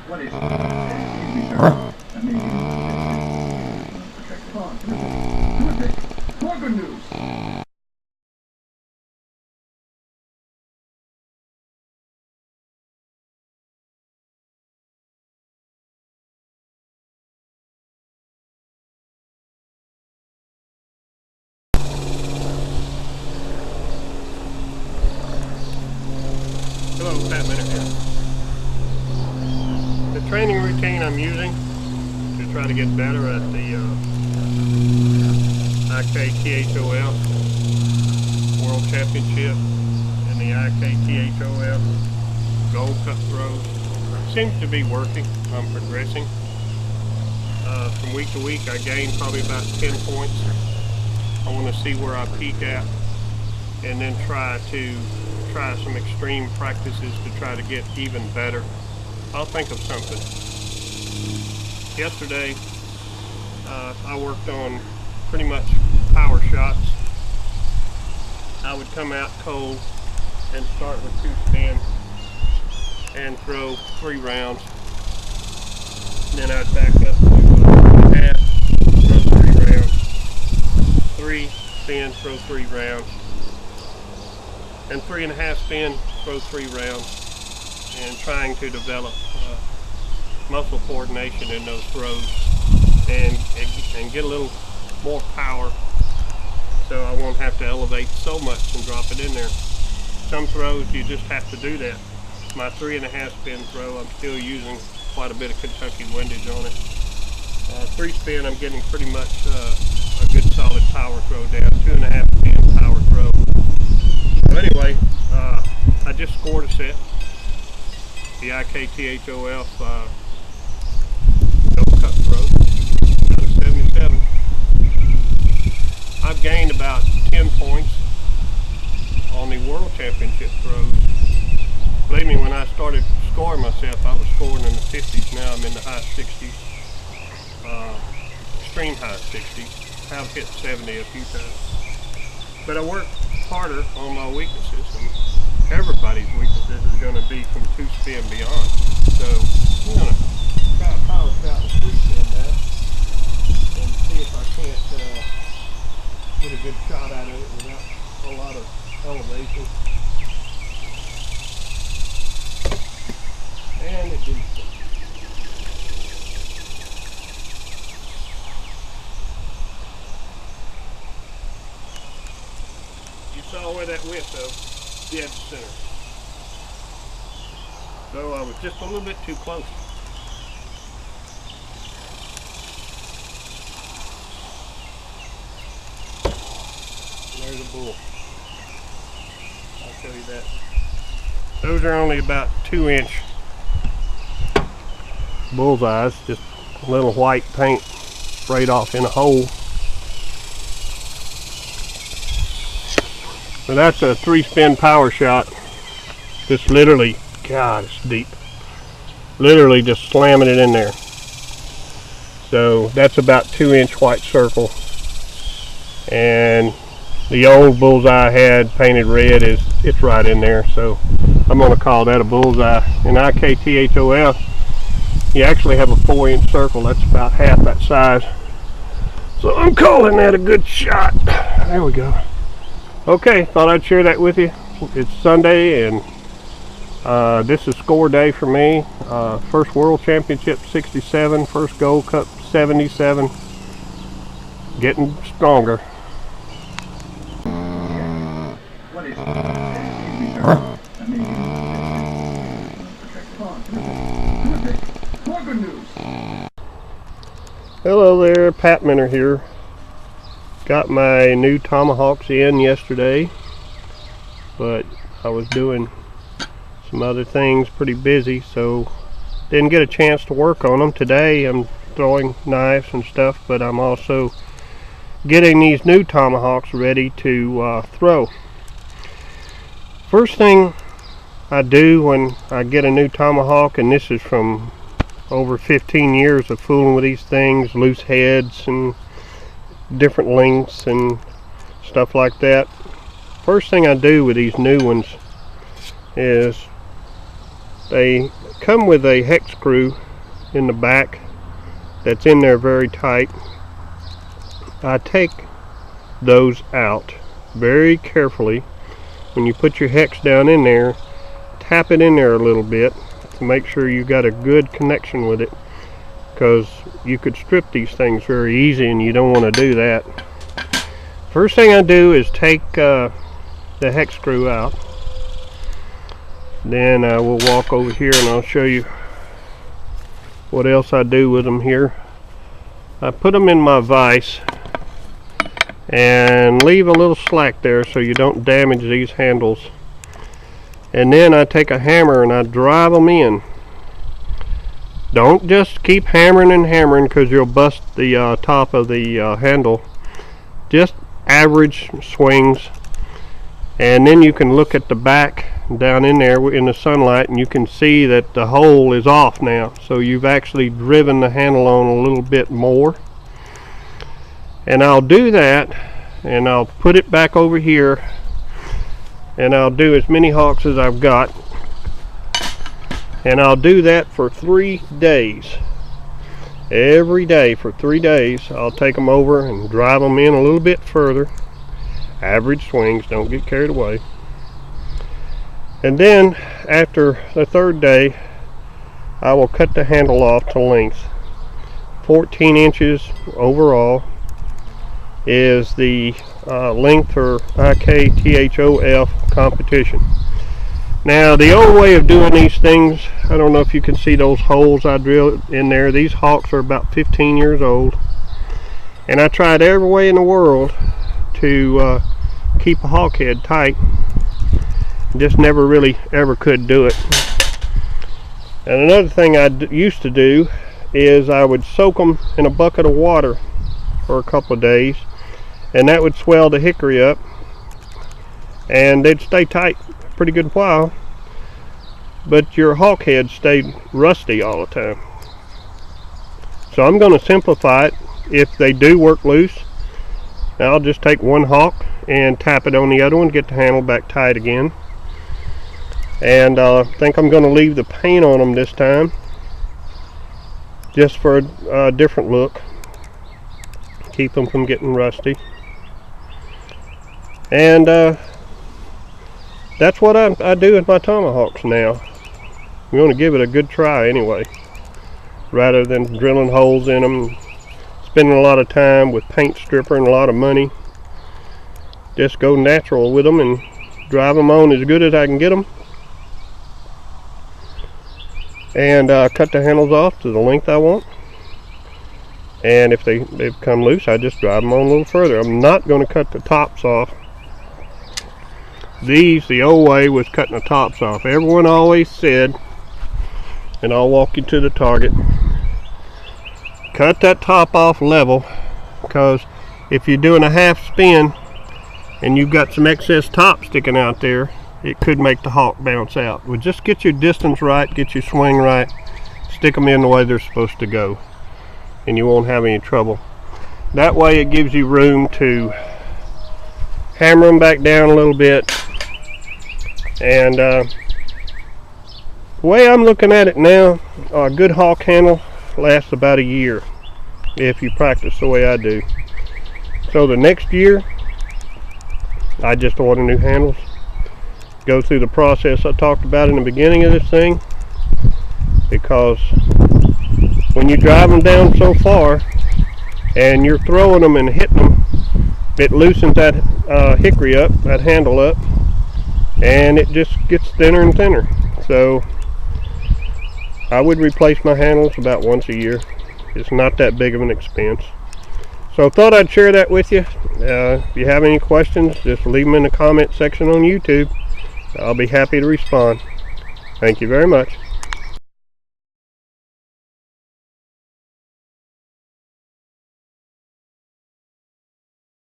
What is it? That may be protected. More good news. Hello, Pat Minute here. The training routine I'm using to try to get better at the IKTHOF World Championship and the IKTHOF Gold Cup throws seems to be working. I'm progressing. From week to week I gain probably about 10 points. I want to see where I peak at and then try some extreme practices to try to get even better. I'll think of something. Yesterday I worked on pretty much power shots. I would come out cold and start with 2 spin and throw 3 rounds. Then I'd back up to 1.5, throw 3 rounds. 3 spin, throw 3 rounds. And 3.5 spin, throw 3 rounds, and trying to develop muscle coordination in those throws and get a little more power so I won't have to elevate so much and drop it in there. Some throws you just have to do that. My 3.5 spin throw, I'm still using quite a bit of Kentucky windage on it. 3 spin, I'm getting pretty much a good solid power throw down. 2.5 spin power throw. So anyway, I just scored a set. The IKTHOF Gold Cup throw out of 77. I've gained about 10 points on the World Championship throws. Believe me, when I started scoring myself, I was scoring in the 50s. Now I'm in the high 60s, extreme high 60s. I've hit 70 a few times. But I work harder on my weaknesses, and everybody's weaknesses is going to be from 2 spin beyond. So I'm going to try a power shot with 3 spin now and see if I can't get a good shot out of it without a lot of elevation. And it didn't stick. You saw where that went though, dead center. So I was just a little bit too close. And there's a bull. I'll show you that. Those are only about 2-inch bullseyes, just a little white paint sprayed off in a hole. So that's a 3 spin power shot. Just literally, God, it's deep. Literally just slamming it in there. So that's about 2-inch white circle. And the old bullseye I had painted red it's right in there. So I'm going to call that a bullseye. In IKTHOF, you actually have a 4-inch circle. That's about half that size. So I'm calling that a good shot. There we go. Okay, thought I'd share that with you. It's Sunday and this is score day for me. First World Championship 67, first Gold Cup 77. Getting stronger. What is it? More good news. Hello there, Pat Minner here. Got my new tomahawks in yesterday, but I was doing some other things, pretty busy, so didn't get a chance to work on them. Today I'm throwing knives and stuff, but I'm also getting these new tomahawks ready to throw. First thing I do when I get a new tomahawk, and this is from over 15 years of fooling with these things, loose heads and different lengths and stuff like that. First thing I do with these new ones is they come with a hex screw in the back that's in there very tight. I take those out very carefully. When you put your hex down in there, tap it in there a little bit to make sure you got a good connection with it, because you could strip these things very easy and you don't want to do that. First thing I do is take the hex screw out. Then I will walk over here and I'll show you what else I do with them here. I put them in my vise and leave a little slack there so you don't damage these handles. And then I take a hammer and I drive them in. Don't just keep hammering and hammering, because you'll bust the top of the handle. Just average swings, and then you can look at the back down in there in the sunlight and you can see that the hole is off now, so you've actually driven the handle on a little bit more. And I'll do that, and I'll put it back over here, and I'll do as many hawks as I've got, and I'll do that for 3 days. Every day for 3 days I'll take them over and drive them in a little bit further. Average swings, don't get carried away. And then after the 3rd day I will cut the handle off to length. 14 inches overall is the length for IKTHOF competition. Now, the old way of doing these things, I don't know if you can see those holes I drilled in there. These hawks are about 15 years old, and I tried every way in the world to keep a hawk head tight. Just never really ever could do it. And another thing I used to do is I would soak them in a bucket of water for a couple of days, and that would swell the hickory up, and they'd stay tight a pretty good while, but your hawk head stayed rusty all the time. So I'm going to simplify it. If they do work loose, I'll just take one hawk and tap it on the other one, get the handle back tight again. And I think I'm going to leave the paint on them this time, just for a different look, keep them from getting rusty. And that's what I do with my tomahawks now. I'm going to give it a good try anyway, rather than drilling holes in them, spending a lot of time with paint stripper and a lot of money. Just go natural with them and drive them on as good as I can get them, and cut the handles off to the length I want. And if they come loose, I just drive them on a little further. I'm not going to cut the tops off. The old way was cutting the tops off. Everyone always said, and I'll walk you to the target, cut that top off level, because if you're doing a half spin and you've got some excess top sticking out there, it could make the hawk bounce out. Well, just get your distance right, get your swing right, stick them in the way they're supposed to go, and you won't have any trouble. That way it gives you room to hammer them back down a little bit. And the way I'm looking at it now, a good hawk handle lasts about a year if you practice the way I do. So the next year I just order new handles, go through the process I talked about in the beginning of this thing, because when you drive them down so far and you're throwing them and hitting them, it loosens that hickory up, that handle up, and it just gets thinner and thinner. So I would replace my handles about once a year. It's not that big of an expense. So I thought I'd share that with you. If you have any questions, just leave them in the comment section on YouTube. I'll be happy to respond. Thank you very much.